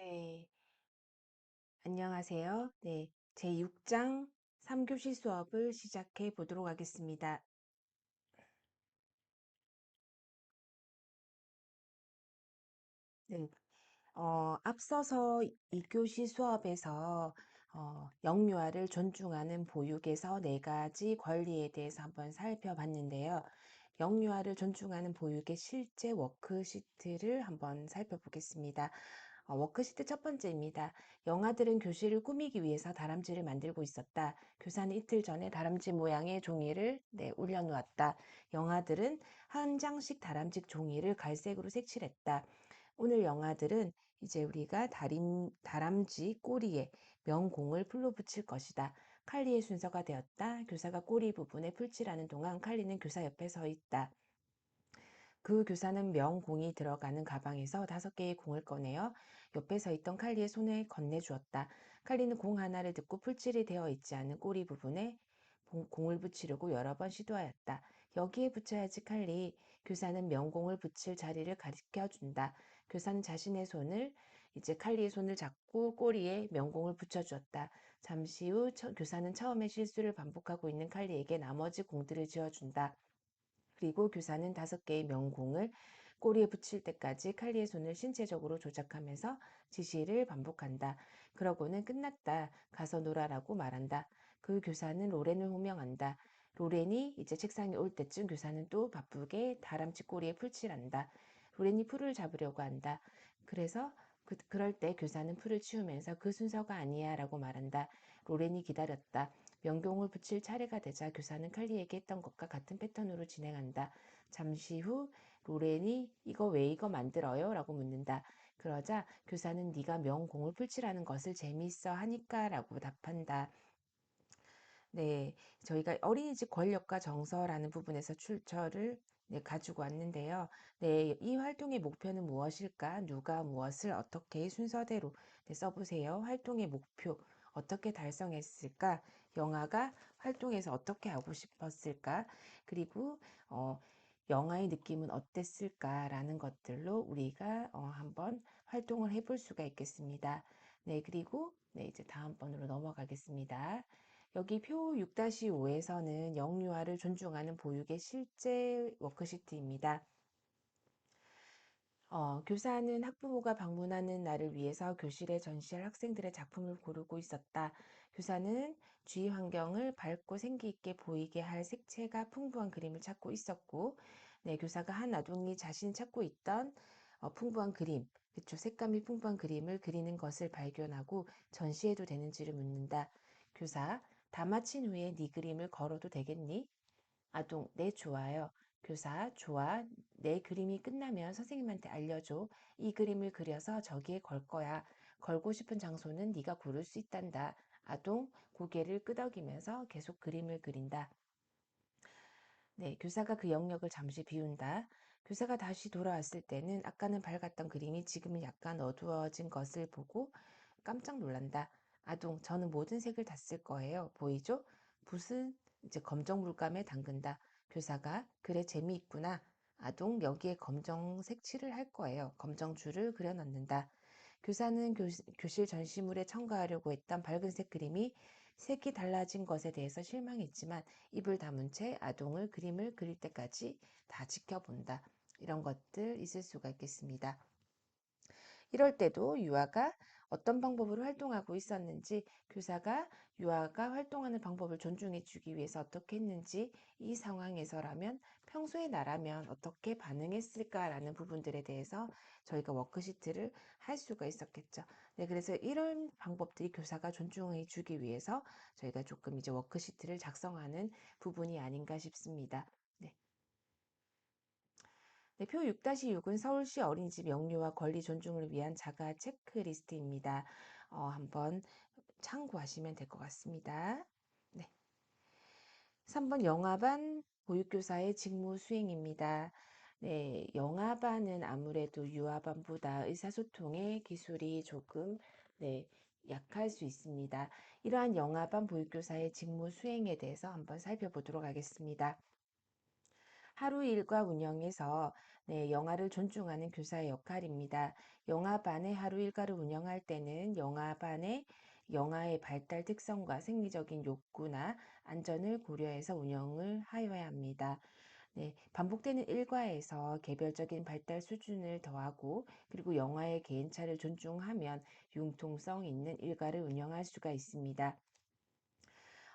네, 안녕하세요. 네, 제6장 3교시 수업을 시작해 보도록 하겠습니다. 네, 앞서서 2교시 수업에서 영유아를 존중하는 보육에서 네 가지 권리에 대해서 한번 살펴봤는데요. 영유아를 존중하는 보육의 실제 워크시트를 한번 살펴보겠습니다. 워크시트 첫 번째입니다. 영아들은 교실을 꾸미기 위해서 다람쥐를 만들고 있었다. 교사는 이틀 전에 다람쥐 모양의 종이를 올려놓았다. 영아들은 한 장씩 다람쥐 종이를 갈색으로 색칠했다. 오늘 영아들은 이제 우리가 다람쥐 꼬리에 명공을 풀로 붙일 것이다. 칼리의 순서가 되었다. 교사가 꼬리 부분에 풀칠하는 동안 칼리는 교사 옆에 서 있다. 그 교사는 명공이 들어가는 가방에서 5개의 공을 꺼내어 옆에 서 있던 칼리의 손에 건네주었다. 칼리는 공 하나를 듣고 풀칠이 되어 있지 않은 꼬리 부분에 공을 붙이려고 여러 번 시도하였다. 여기에 붙여야지 칼리. 교사는 명공을 붙일 자리를 가르쳐 준다. 교사는 자신의 손을 이제 칼리의 손을 잡고 꼬리에 명공을 붙여주었다. 잠시 후 교사는 처음에 실수를 반복하고 있는 칼리에게 나머지 공들을 지어준다. 그리고 교사는 5개의 명공을 꼬리에 붙일 때까지 칼리의 손을 신체적으로 조작하면서 지시를 반복한다. 그러고는 끝났다. 가서 놀아라고 말한다. 그 교사는 로렌을 호명한다. 로렌이 이제 책상에 올 때쯤 교사는 또 바쁘게 다람쥐 꼬리에 풀칠한다. 로렌이 풀을 잡으려고 한다. 그래서 그럴 때 교사는 풀을 치우면서 그 순서가 아니야 라고 말한다. 로렌이 기다렸다. 명경을 붙일 차례가 되자 교사는 칼리에게 했던 것과 같은 패턴으로 진행한다. 잠시 후 로렌이 이거 왜 이거 만들어요? 라고 묻는다. 그러자 교사는 네가 명공을 풀칠하는 것을 재미있어 하니까 라고 답한다. 네, 저희가 어린이집 권력과 정서라는 부분에서 출처를 가지고 왔는데요. 네, 이 활동의 목표는 무엇일까? 누가 무엇을 어떻게 순서대로 써보세요. 활동의 목표 어떻게 달성했을까? 영아가 활동에서 어떻게 하고 싶었을까? 그리고 어, 영아의 느낌은 어땠을까라는 것들로 우리가 한번 활동을 해볼 수가 있겠습니다. 네, 그리고 네, 이제 다음번으로 넘어가겠습니다. 여기 표 6-5에서는 영유아를 존중하는 보육의 실제 워크시트입니다. 교사는 학부모가 방문하는 날을 위해서 교실에 전시할 학생들의 작품을 고르고 있었다. 교사는 주위 환경을 밝고 생기 있게 보이게 할 색채가 풍부한 그림을 찾고 있었고, 네, 교사가 한 아동이 자신이 찾고 있던 풍부한 그림, 그쵸, 색감이 풍부한 그림을 그리는 것을 발견하고 전시해도 되는지를 묻는다. 교사, 다 마친 후에 네 그림을 걸어도 되겠니? 아동, 네, 좋아요. 교사, 좋아. 내 그림이 끝나면 선생님한테 알려줘. 이 그림을 그려서 저기에 걸 거야. 걸고 싶은 장소는 네가 고를 수 있단다. 아동, 고개를 끄덕이면서 계속 그림을 그린다. 네, 교사가 그 영역을 잠시 비운다. 교사가 다시 돌아왔을 때는 아까는 밝았던 그림이 지금은 약간 어두워진 것을 보고 깜짝 놀란다. 아동, 저는 모든 색을 다 쓸 거예요. 보이죠? 붓은 이제 검정 물감에 담근다. 교사가, 그래, 재미있구나. 아동, 여기에 검정 색칠을 할 거예요. 검정 줄을 그려 넣는다. 교사는 교실 전시물에 첨가하려고 했던 밝은색 그림이 색이 달라진 것에 대해서 실망했지만 입을 다문 채 아동을 그림을 그릴 때까지 다 지켜본다. 이런 것들 있을 수가 있겠습니다. 이럴 때도 유아가 어떤 방법으로 활동하고 있었는지, 교사가 유아가 활동하는 방법을 존중해 주기 위해서 어떻게 했는지, 이 상황에서라면 평소에 나라면 어떻게 반응했을까라는 부분들에 대해서 저희가 워크시트를 할 수가 있었겠죠. 네, 그래서 이런 방법들이 교사가 존중해 주기 위해서 저희가 조금 이제 워크시트를 작성하는 부분이 아닌가 싶습니다. 네. 네, 표 6-6은 서울시 어린이집 영유아 권리 존중을 위한 자가 체크리스트입니다. 한번 참고하시면 될 것 같습니다. 네. 3번 영아반 보육교사의 직무 수행입니다. 네, 영아반은 아무래도 유아반보다 의사소통의 기술이 조금 네, 약할 수 있습니다. 이러한 영아반 보육교사의 직무 수행에 대해서 한번 살펴보도록 하겠습니다. 하루 일과 운영에서 영아를 존중하는 교사의 역할입니다. 영아반의 하루 일과를 운영할 때는 영아반의 영아의 발달 특성과 생리적인 욕구나 안전을 고려해서 운영을 하여야 합니다. 반복되는 일과에서 개별적인 발달 수준을 더하고 그리고 영아의 개인차를 존중하면 융통성 있는 일과를 운영할 수가 있습니다.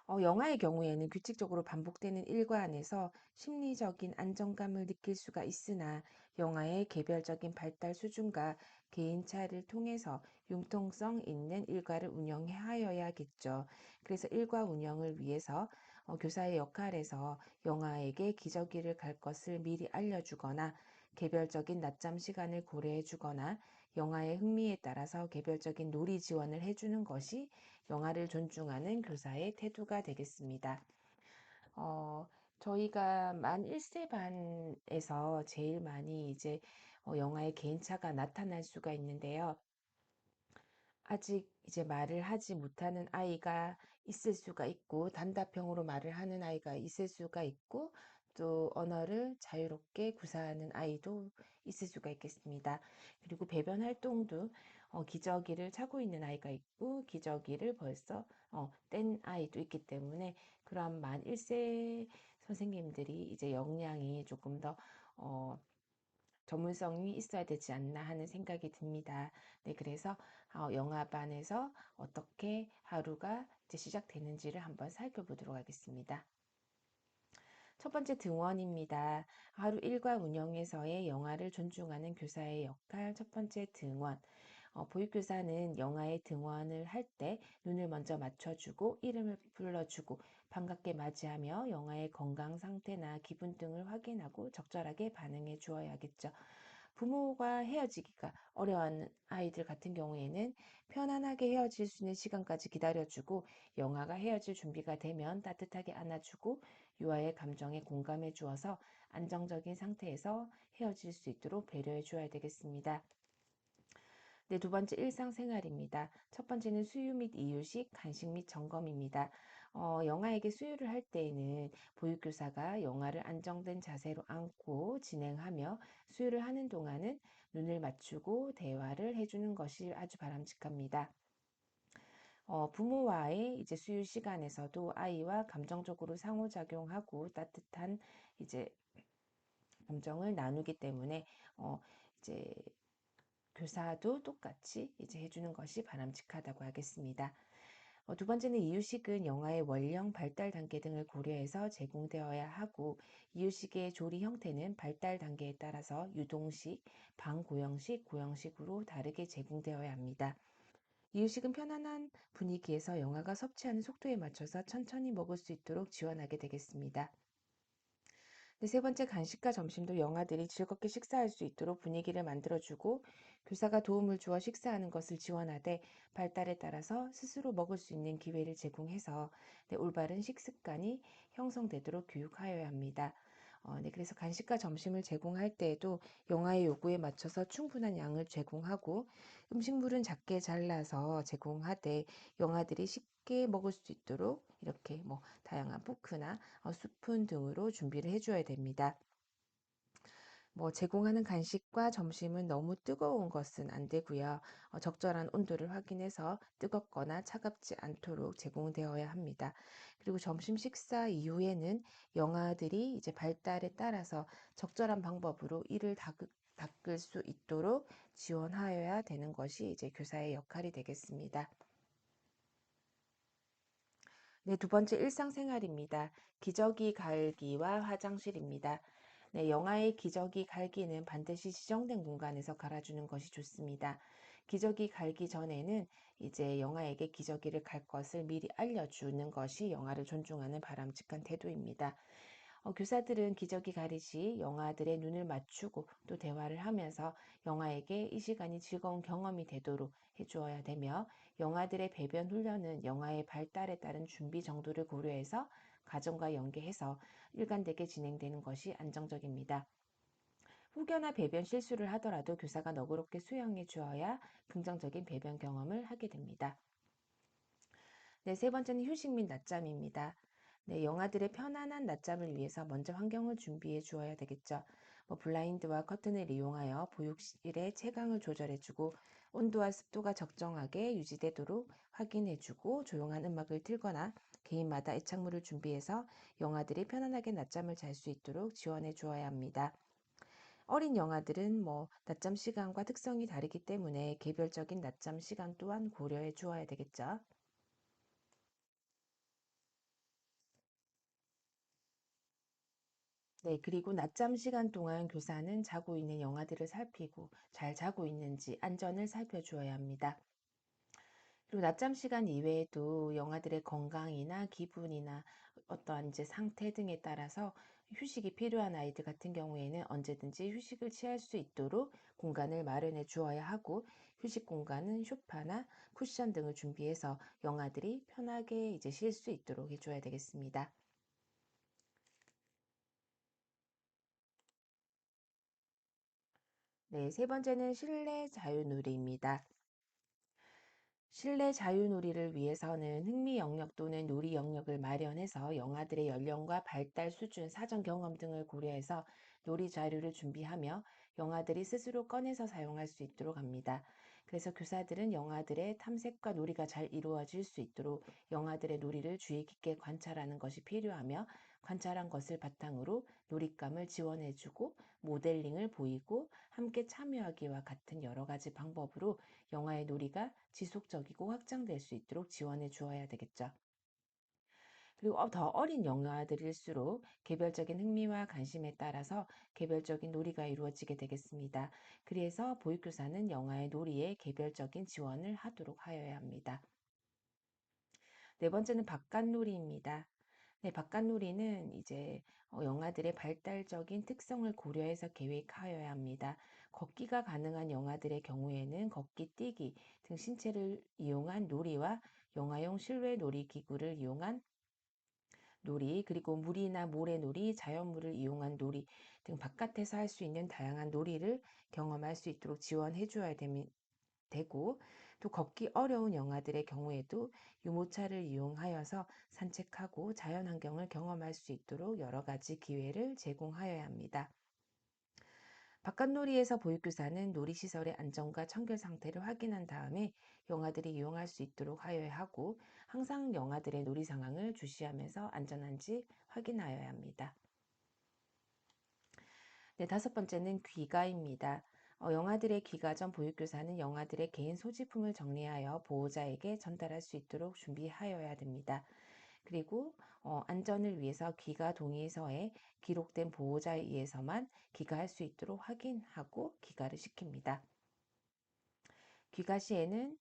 영화의 경우에는 규칙적으로 반복되는 일과 안에서 심리적인 안정감을 느낄 수가 있으나 영화의 개별적인 발달 수준과 개인차를 통해서 융통성 있는 일과를 운영하여야겠죠. 그래서 일과 운영을 위해서 교사의 역할에서 영아에게 기저귀를 갈 것을 미리 알려주거나 개별적인 낮잠 시간을 고려해주거나 영아의 흥미에 따라서 개별적인 놀이 지원을 해주는 것이 영아를 존중하는 교사의 태도가 되겠습니다. 어, 저희가 만 1세 반에서 제일 많이 이제 영아의 개인차가 나타날 수가 있는데요. 아직 이제 말을 하지 못하는 아이가 있을 수가 있고, 단답형으로 말을 하는 아이가 있을 수가 있고, 또 언어를 자유롭게 구사하는 아이도 있을 수가 있겠습니다. 그리고 배변 활동도 기저귀를 차고 있는 아이가 있고, 기저귀를 벌써 뗀 아이도 있기 때문에 그런 만 1세 선생님들이 이제 역량이 조금 더 전문성이 있어야 되지 않나 하는 생각이 듭니다. 그래서 영화반에서 어떻게 하루가 이제 시작되는지를 한번 살펴보도록 하겠습니다. 첫 번째 등원입니다. 하루 일과 운영에서의 영아를 존중하는 교사의 역할. 첫 번째 등원. 보육교사는 영아의 등원을 할 때 눈을 먼저 맞춰주고 이름을 불러주고 반갑게 맞이하며 영아의 건강 상태나 기분 등을 확인하고 적절하게 반응해 주어야겠죠. 부모가 헤어지기가 어려운 아이들 같은 경우에는 편안하게 헤어질 수 있는 시간까지 기다려주고 영아가 헤어질 준비가 되면 따뜻하게 안아주고 유아의 감정에 공감해 주어서 안정적인 상태에서 헤어질 수 있도록 배려해 주어야 되겠습니다. 두 번째 일상생활입니다. 첫 번째는 수유 및 이유식, 간식 및 점검입니다. 영아에게 수유를 할 때에는 보육교사가 영아를 안정된 자세로 안고 진행하며 수유를 하는 동안은 눈을 맞추고 대화를 해주는 것이 아주 바람직합니다. 부모와의 이제 수유 시간에서도 아이와 감정적으로 상호작용하고 따뜻한 이제 감정을 나누기 때문에 이제 교사도 똑같이 이제 해주는 것이 바람직하다고 하겠습니다. 두 번째는 이유식은 영아의 원령 발달 단계 등을 고려해서 제공되어야 하고 이유식의 조리 형태는 발달 단계에 따라서 유동식, 방고형식, 고형식으로 다르게 제공되어야 합니다. 이유식은 편안한 분위기에서 영아가 섭취하는 속도에 맞춰서 천천히 먹을 수 있도록 지원하게 되겠습니다. 세 번째 간식과 점심도 영아들이 즐겁게 식사할 수 있도록 분위기를 만들어주고 교사가 도움을 주어 식사하는 것을 지원하되 발달에 따라서 스스로 먹을 수 있는 기회를 제공해서 올바른 식습관이 형성되도록 교육하여야 합니다. 그래서 간식과 점심을 제공할 때에도 영아의 요구에 맞춰서 충분한 양을 제공하고 음식물은 작게 잘라서 제공하되 영아들이 쉽게 먹을 수 있도록 이렇게 뭐 다양한 포크나 스푼 등으로 준비를 해줘야 됩니다. 제공하는 간식과 점심은 너무 뜨거운 것은 안 되고요. 적절한 온도를 확인해서 뜨겁거나 차갑지 않도록 제공되어야 합니다. 그리고 점심 식사 이후에는 영아들이 이제 발달에 따라서 적절한 방법으로 이를 닦을 수 있도록 지원하여야 되는 것이 이제 교사의 역할이 되겠습니다. 두 번째 일상생활입니다. 기저귀 갈기와 화장실입니다. 영아의 기저귀 갈기는 반드시 지정된 공간에서 갈아주는 것이 좋습니다. 기저귀 갈기 전에는 이제 영아에게 기저귀를 갈 것을 미리 알려주는 것이 영아를 존중하는 바람직한 태도입니다. 교사들은 기저귀 가리시 영아들의 눈을 맞추고 또 대화를 하면서 영아에게 이 시간이 즐거운 경험이 되도록 해주어야 되며 영아들의 배변 훈련은 영아의 발달에 따른 준비 정도를 고려해서 가정과 연계해서 일관되게 진행되는 것이 안정적입니다. 혹여나 배변 실수를 하더라도 교사가 너그럽게 수용해 주어야 긍정적인 배변 경험을 하게 됩니다. 세 번째는 휴식 및 낮잠입니다. 네, 영아들의 편안한 낮잠을 위해서 먼저 환경을 준비해 주어야 되겠죠. 블라인드와 커튼을 이용하여 보육실의 채광을 조절해주고 온도와 습도가 적정하게 유지되도록 확인해주고 조용한 음악을 틀거나 개인마다 애착물을 준비해서 영아들이 편안하게 낮잠을 잘 수 있도록 지원해 주어야 합니다. 어린 영아들은 낮잠 시간과 특성이 다르기 때문에 개별적인 낮잠 시간 또한 고려해 주어야 되겠죠. 네, 그리고 낮잠 시간 동안 교사는 자고 있는 영아들을 살피고 잘 자고 있는지 안전을 살펴주어야 합니다. 그리고 낮잠 시간 이외에도 영아들의 건강이나 기분이나 어떠한 이제 상태 등에 따라서 휴식이 필요한 아이들 같은 경우에는 언제든지 휴식을 취할 수 있도록 공간을 마련해 주어야 하고, 휴식 공간은 소파나 쿠션 등을 준비해서 영아들이 편하게 이제 쉴 수 있도록 해줘야 되겠습니다. 네, 세 번째는 실내 자유놀이입니다. 실내 자유놀이를 위해서는 흥미 영역 또는 놀이 영역을 마련해서 영아들의 연령과 발달 수준, 사전 경험 등을 고려해서 놀이 자료를 준비하며 영아들이 스스로 꺼내서 사용할 수 있도록 합니다. 그래서 교사들은 영아들의 탐색과 놀이가 잘 이루어질 수 있도록 영아들의 놀이를 주의 깊게 관찰하는 것이 필요하며, 관찰한 것을 바탕으로 놀잇감을 지원해주고 모델링을 보이고 함께 참여하기와 같은 여러 가지 방법으로 영아의 놀이가 지속적이고 확장될 수 있도록 지원해 주어야 되겠죠. 그리고 더 어린 영아들일수록 개별적인 흥미와 관심에 따라서 개별적인 놀이가 이루어지게 되겠습니다. 그래서 보육교사는 영아의 놀이에 개별적인 지원을 하도록 하여야 합니다. 네 번째는 바깥놀이입니다. 네, 바깥놀이는 이제 영아들의 발달적인 특성을 고려해서 계획하여야 합니다. 걷기가 가능한 영아들의 경우에는 걷기, 뛰기 등 신체를 이용한 놀이와 영아용 실외 놀이기구를 이용한 놀이, 그리고 물이나 모래놀이, 자연물을 이용한 놀이 등 바깥에서 할 수 있는 다양한 놀이를 경험할 수 있도록 지원해 줘야 되고, 또 걷기 어려운 영아들의 경우에도 유모차를 이용하여서 산책하고 자연환경을 경험할 수 있도록 여러 가지 기회를 제공하여야 합니다. 바깥놀이에서 보육교사는 놀이시설의 안전과 청결 상태를 확인한 다음에 영아들이 이용할 수 있도록 하여야 하고, 항상 영아들의 놀이 상황을 주시하면서 안전한지 확인하여야 합니다. 네, 다섯 번째는 귀가입니다. 영아들의 귀가 전 보육교사는 영아들의 개인 소지품을 정리하여 보호자에게 전달할 수 있도록 준비하여야 됩니다. 그리고 안전을 위해서 귀가 동의서에 기록된 보호자에 의해서만 귀가할 수 있도록 확인하고 귀가를 시킵니다. 귀가 시에는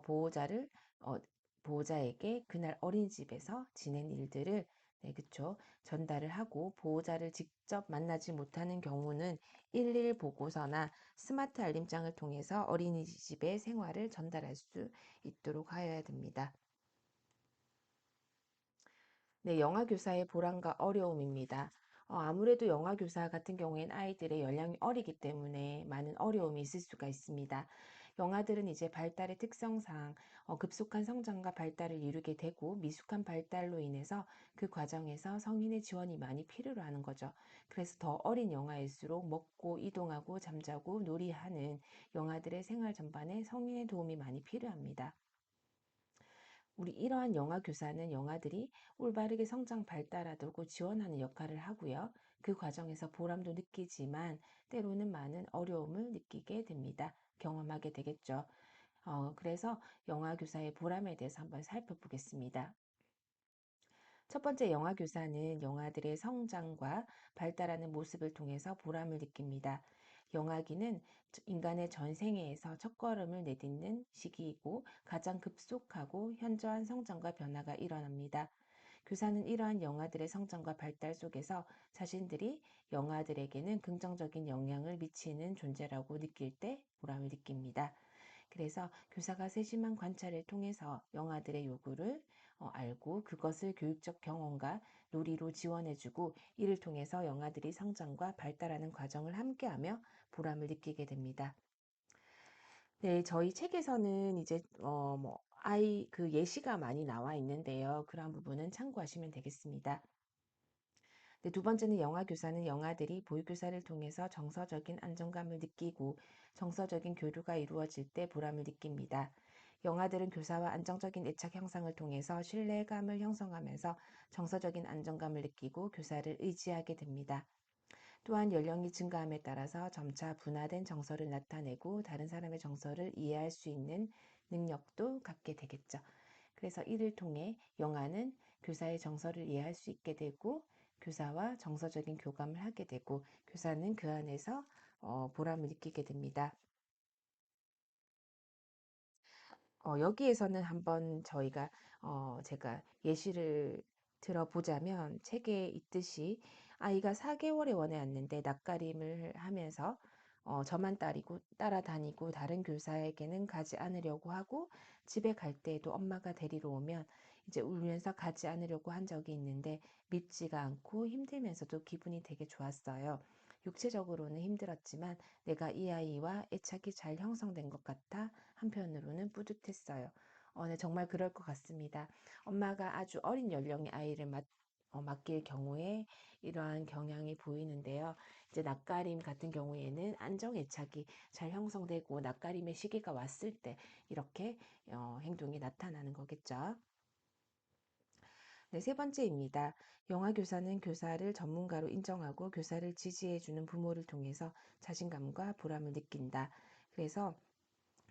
보호자를 어, 보호자에게 그날 어린이집에서 지낸 일들을, 네, 그쵸, 전달을 하고, 보호자를 직접 만나지 못하는 경우는 1일 보고서나 스마트 알림장을 통해서 어린이집의 생활을 전달할 수 있도록 하여야 됩니다. 네, 영어 교사의 보람과 어려움입니다. 아무래도 영어 교사 같은 경우엔 아이들의 연령이 어리기 때문에 많은 어려움이 있을 수가 있습니다. 영아들은 이제 발달의 특성상 급속한 성장과 발달을 이루게 되고, 미숙한 발달로 인해서 그 과정에서 성인의 지원이 많이 필요로 하는 거죠. 그래서 더 어린 영아일수록 먹고 이동하고 잠자고 놀이하는 영아들의 생활 전반에 성인의 도움이 많이 필요합니다. 우리 이러한 영아 교사는 영아들이 올바르게 성장 발달하도록 지원하는 역할을 하고요. 그 과정에서 보람도 느끼지만 때로는 많은 어려움을 느끼게 됩니다. 경험하게 되겠죠. 그래서 영아 교사의 보람에 대해서 한번 살펴보겠습니다. 첫 번째, 영아 교사는 영아들의 성장과 발달하는 모습을 통해서 보람을 느낍니다. 영아기는 인간의 전생애에서 첫걸음을 내딛는 시기이고 가장 급속하고 현저한 성장과 변화가 일어납니다. 교사는 이러한 영아들의 성장과 발달 속에서 자신들이 영아들에게는 긍정적인 영향을 미치는 존재라고 느낄 때 보람을 느낍니다. 그래서 교사가 세심한 관찰을 통해서 영아들의 요구를 알고 그것을 교육적 경험과 놀이로 지원해주고, 이를 통해서 영아들이 성장과 발달하는 과정을 함께하며 보람을 느끼게 됩니다. 네, 저희 책에서는 이제 그 예시가 많이 나와 있는데요. 그런 부분은 참고하시면 되겠습니다. 네, 두 번째는 영아 교사는 영아들이 보육교사를 통해서 정서적인 안정감을 느끼고 정서적인 교류가 이루어질 때 보람을 느낍니다. 영아들은 교사와 안정적인 애착 형성을 통해서 신뢰감을 형성하면서 정서적인 안정감을 느끼고 교사를 의지하게 됩니다. 또한 연령이 증가함에 따라서 점차 분화된 정서를 나타내고 다른 사람의 정서를 이해할 수 있는 능력도 갖게 되겠죠. 그래서 이를 통해 영아는 교사의 정서를 이해할 수 있게 되고 교사와 정서적인 교감을 하게 되고 교사는 그 안에서 보람을 느끼게 됩니다. 여기에서는 한번 제가 예시를 들어보자면 책에 있듯이 아이가 4개월에 원에 왔는데 낯가림을 하면서 저만 따라다니고 다른 교사에게는 가지 않으려고 하고 집에 갈 때에도 엄마가 데리러 오면 이제 울면서 가지 않으려고 한 적이 있는데 밉지가 않고 힘들면서도 기분이 되게 좋았어요. 육체적으로는 힘들었지만 내가 이 아이와 애착이 잘 형성된 것 같아 한편으로는 뿌듯했어요. 네, 정말 그럴 것 같습니다. 엄마가 아주 어린 연령의 아이를 맡길 경우에 이러한 경향이 보이는데요. 이제 낯가림 같은 경우에는 안정 애착이 잘 형성되고 낯가림의 시기가 왔을 때 이렇게 행동이 나타나는 거겠죠. 네, 세 번째입니다. 영아 교사는 교사를 전문가로 인정하고 교사를 지지해주는 부모를 통해서 자신감과 보람을 느낀다. 그래서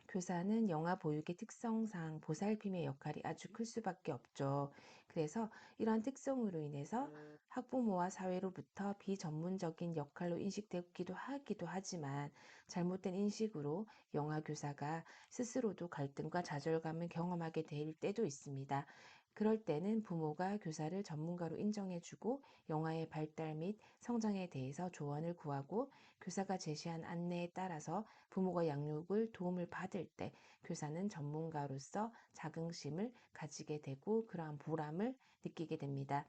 교사는 영아 보육의 특성상 보살핌의 역할이 아주 클 수밖에 없죠. 그래서 이러한 특성으로 인해서 학부모와 사회로부터 비전문적인 역할로 인식되기도 하기도 하지만 잘못된 인식으로 영아 교사가 스스로도 갈등과 좌절감을 경험하게 될 때도 있습니다. 그럴 때는 부모가 교사를 전문가로 인정해주고 영아의 발달 및 성장에 대해서 조언을 구하고 교사가 제시한 안내에 따라서 부모가 양육을 도움을 받을 때 교사는 전문가로서 자긍심을 가지게 되고 그러한 보람을 느끼게 됩니다.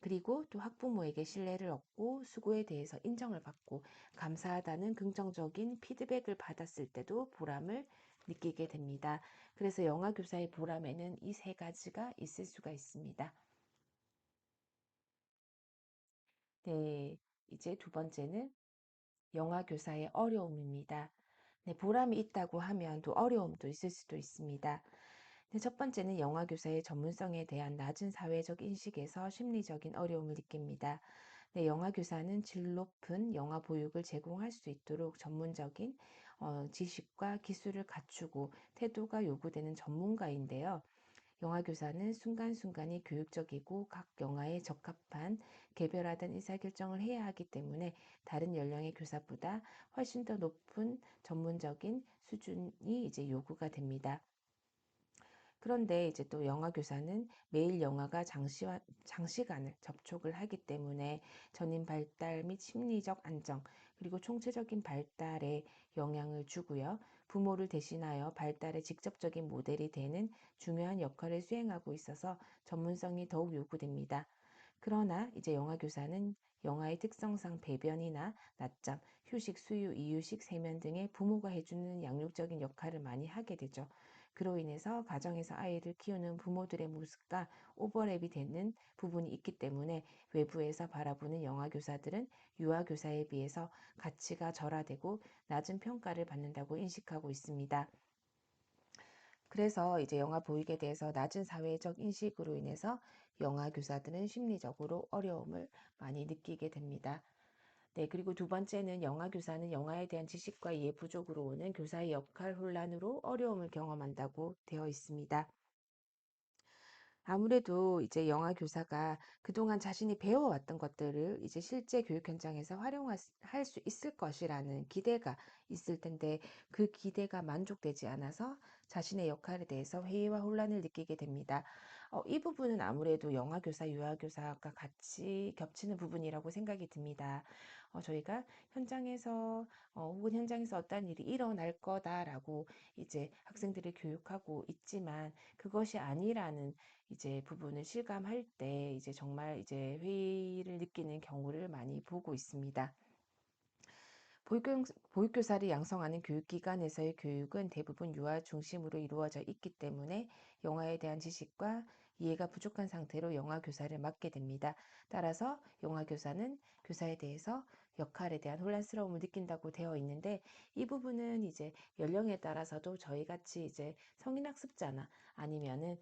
그리고 또 학부모에게 신뢰를 얻고 수고에 대해서 인정을 받고 감사하다는 긍정적인 피드백을 받았을 때도 보람을 느끼게 됩니다. 그래서 영아 교사의 보람에는 이 세 가지가 있을 수가 있습니다. 네, 이제 두 번째는 영아 교사의 어려움입니다. 네, 보람이 있다고 하면 또 어려움도 있을 수도 있습니다. 네, 첫 번째는 영아 교사의 전문성에 대한 낮은 사회적 인식에서 심리적인 어려움을 느낍니다. 네, 영아 교사는 질 높은 영아 보육을 제공할 수 있도록 전문적인 지식과 기술을 갖추고 태도가 요구되는 전문가인데요. 영아 교사는 순간순간이 교육적이고 각 영아에 적합한 개별화된 의사결정을 해야 하기 때문에 다른 연령의 교사보다 훨씬 더 높은 전문적인 수준이 이제 요구가 됩니다. 그런데 이제 또 영아 교사는 매일 영아가 장시간을 접촉을 하기 때문에 전인 발달 및 심리적 안정, 그리고 총체적인 발달에 영향을 주고요. 부모를 대신하여 발달의 직접적인 모델이 되는 중요한 역할을 수행하고 있어서 전문성이 더욱 요구됩니다. 그러나 이제 영아 교사는 영아의 특성상 배변이나 낮잠, 휴식, 수유, 이유식, 세면 등의 부모가 해주는 양육적인 역할을 많이 하게 되죠. 그로 인해서 가정에서 아이를 키우는 부모들의 모습과 오버랩이 되는 부분이 있기 때문에 외부에서 바라보는 영아 교사들은 유아 교사에 비해서 가치가 절하되고 낮은 평가를 받는다고 인식하고 있습니다. 그래서 이제 영아 보육에 대해서 낮은 사회적 인식으로 인해서 영아 교사들은 심리적으로 어려움을 많이 느끼게 됩니다. 네, 그리고 두 번째는 영아 교사는 영아에 대한 지식과 이해 부족으로 오는 교사의 역할 혼란으로 어려움을 경험한다고 되어 있습니다. 아무래도 이제 영아 교사가 그동안 자신이 배워왔던 것들을 이제 실제 교육 현장에서 활용할 수 있을 것이라는 기대가 있을 텐데 그 기대가 만족되지 않아서 자신의 역할에 대해서 회의와 혼란을 느끼게 됩니다. 이 부분은 아무래도 영아 교사, 유아 교사가 같이 겹치는 부분이라고 생각이 듭니다. 저희가 현장에서 혹은 현장에서 어떤 일이 일어날 거다라고 이제 학생들을 교육하고 있지만 그것이 아니라는 이제 부분을 실감할 때 이제 정말 이제 회의를 느끼는 경우를 많이 보고 있습니다. 보육교사를 양성하는 교육기관에서의 교육은 대부분 유아 중심으로 이루어져 있기 때문에 영아에 대한 지식과 이해가 부족한 상태로 영아교사를 맡게 됩니다. 따라서 영아교사는 교사에 대해서 역할에 대한 혼란스러움을 느낀다고 되어 있는데, 이 부분은 이제 연령에 따라서도 저희 같이 이제 성인학습자나 아니면은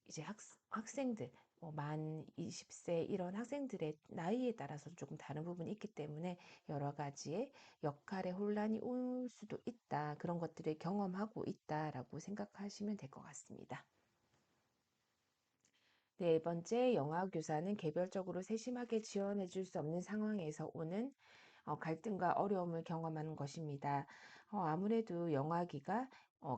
이제 학생들, 만 20세 이런 학생들의 나이에 따라서 조금 다른 부분이 있기 때문에 여러 가지의 역할의 혼란이 올 수도 있다. 그런 것들을 경험하고 있다라고 생각하시면 될 것 같습니다. 네 번째, 영아교사는 개별적으로 세심하게 지원해 줄 수 없는 상황에서 오는 갈등과 어려움을 경험하는 것입니다. 아무래도 영아기가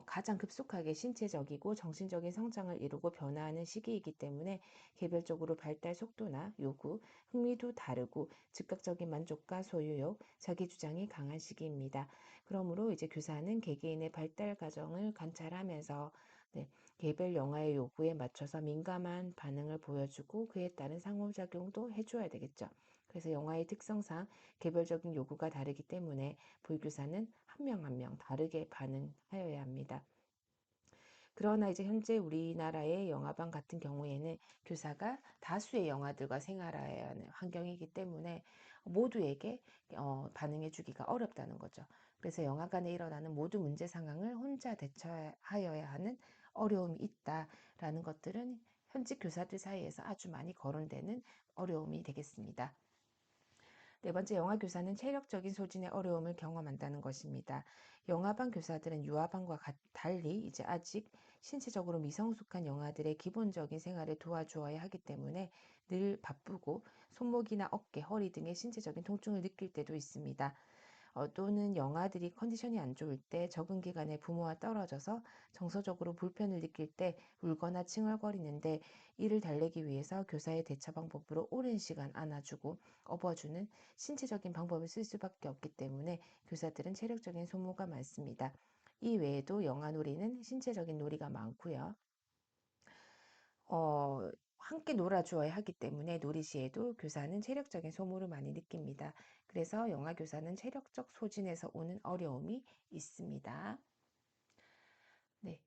가장 급속하게 신체적이고 정신적인 성장을 이루고 변화하는 시기이기 때문에 개별적으로 발달 속도나 요구, 흥미도 다르고 즉각적인 만족과 소유욕, 자기 주장이 강한 시기입니다. 그러므로 이제 교사는 개개인의 발달 과정을 관찰하면서, 네, 개별 영아의 요구에 맞춰서 민감한 반응을 보여주고 그에 따른 상호작용도 해줘야 되겠죠. 그래서 영아의 특성상 개별적인 요구가 다르기 때문에 보육교사는 한 명 한 명 다르게 반응하여야 합니다. 그러나 이제 현재 우리나라의 영화반 같은 경우에는 교사가 다수의 영아들과 생활해야 하는 환경이기 때문에 모두에게 반응해 주기가 어렵다는 거죠. 그래서 영화관에 일어나는 모든 문제 상황을 혼자 대처하여야 하는 어려움이 있다라는 것들은 현직 교사들 사이에서 아주 많이 거론되는 어려움이 되겠습니다. 네 번째, 영아 교사는 체력적인 소진의 어려움을 경험한다는 것입니다. 영아반 교사들은 유아반과 달리 이제 아직 신체적으로 미성숙한 영아들의 기본적인 생활을 도와주어야 하기 때문에 늘 바쁘고 손목이나 어깨, 허리 등의 신체적인 통증을 느낄 때도 있습니다. 또는 영아들이 컨디션이 안 좋을 때 적응 기간에 부모와 떨어져서 정서적으로 불편을 느낄 때 울거나 칭얼거리는데, 이를 달래기 위해서 교사의 대처 방법으로 오랜 시간 안아주고 업어주는 신체적인 방법을 쓸 수밖에 없기 때문에 교사들은 체력적인 소모가 많습니다. 이 외에도 영아놀이는 신체적인 놀이가 많고요. 어, 함께 놀아주어야 하기 때문에 놀이 시에도 교사는 체력적인 소모를 많이 느낍니다. 그래서 영아 교사는 체력적 소진에서 오는 어려움이 있습니다. 네.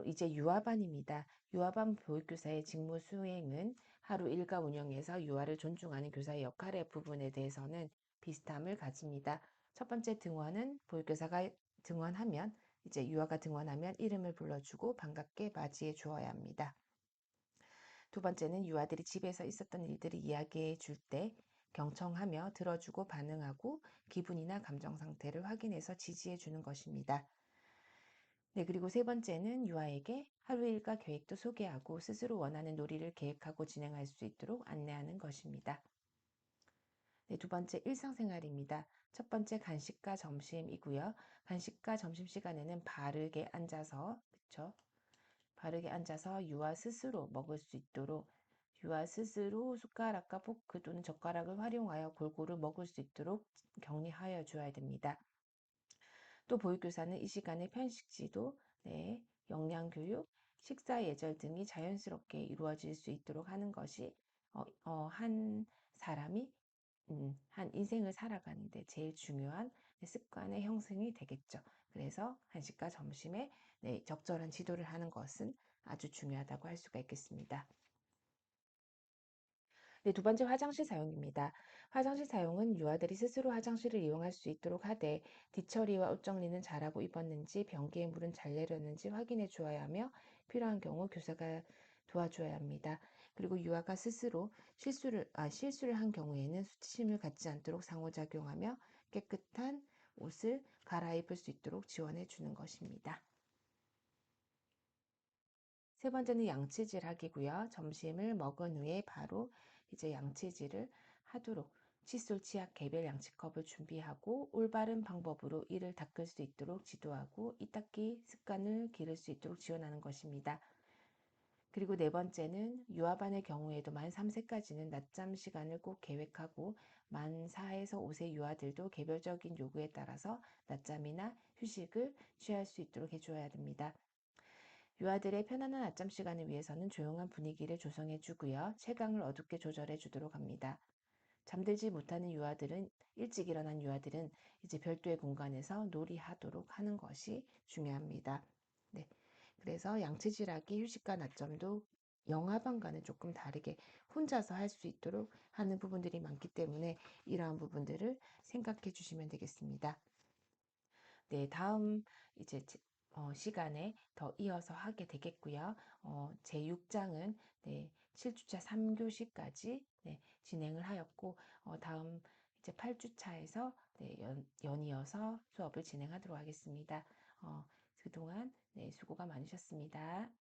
이제 유아반입니다. 유아반 보육교사의 직무 수행은 하루 일과 운영에서 유아를 존중하는 교사의 역할의 부분에 대해서는 비슷함을 가집니다. 첫 번째 등원은 보육교사가 등원하면, 이제 유아가 등원하면 이름을 불러주고 반갑게 맞이해 주어야 합니다. 두 번째는 유아들이 집에서 있었던 일들을 이야기해 줄 때 경청하며 들어주고 반응하고 기분이나 감정 상태를 확인해서 지지해 주는 것입니다. 네, 그리고 세 번째는 유아에게 하루 일과 계획도 소개하고 스스로 원하는 놀이를 계획하고 진행할 수 있도록 안내하는 것입니다. 네, 두 번째 일상생활입니다. 첫 번째 간식과 점심이고요. 간식과 점심시간에는 바르게 앉아서, 그쵸? 바르게 앉아서 유아 스스로 먹을 수 있도록, 유아 스스로 숟가락과 포크 또는 젓가락을 활용하여 골고루 먹을 수 있도록 격리하여 주어야 됩니다. 또 보육교사는 이 시간에 편식 지도, 네, 영양교육, 식사 예절 등이 자연스럽게 이루어질 수 있도록 하는 것이 한 사람이 한 인생을 살아가는데 제일 중요한 습관의 형성이 되겠죠. 그래서 한식과 점심에, 네, 적절한 지도를 하는 것은 아주 중요하다고 할 수가 있겠습니다. 네, 두 번째 화장실 사용입니다. 화장실 사용은 유아들이 스스로 화장실을 이용할 수 있도록 하되, 뒤처리와 옷 정리는 잘하고 입었는지 변기에 물은 잘 내렸는지 확인해 주어야 하며, 필요한 경우 교사가 도와줘야 합니다. 그리고 유아가 스스로 실수를 한 경우에는 수치심을 갖지 않도록 상호작용하며 깨끗한 옷을 갈아입을 수 있도록 지원해 주는 것입니다. 세 번째는 양치질하기고요. 점심을 먹은 후에 바로 이제 양치질을 하도록 칫솔, 치약, 개별 양치컵을 준비하고 올바른 방법으로 이를 닦을 수 있도록 지도하고 이 닦기 습관을 기를 수 있도록 지원하는 것입니다. 그리고 네 번째는 유아반의 경우에도 만 3세까지는 낮잠 시간을 꼭 계획하고, 만 4에서 5세 유아들도 개별적인 요구에 따라서 낮잠이나 휴식을 취할 수 있도록 해줘야 됩니다. 유아들의 편안한 낮잠 시간을 위해서는 조용한 분위기를 조성해 주고요. 채광을 어둡게 조절해 주도록 합니다. 잠들지 못하는 유아들은 일찍 일어난 유아들은 이제 별도의 공간에서 놀이하도록 하는 것이 중요합니다. 네. 그래서 양체질하기 휴식과 낮잠도 영아반과는 조금 다르게 혼자서 할 수 있도록 하는 부분들이 많기 때문에 이러한 부분들을 생각해 주시면 되겠습니다. 네, 다음 이제 시간에 더 이어서 하게 되겠고요. 제 6장은 네, 7주차 3교시까지 네, 진행을 하였고 다음 이제 8주차에서 네, 연이어서 수업을 진행하도록 하겠습니다. 그동안 네, 수고가 많으셨습니다.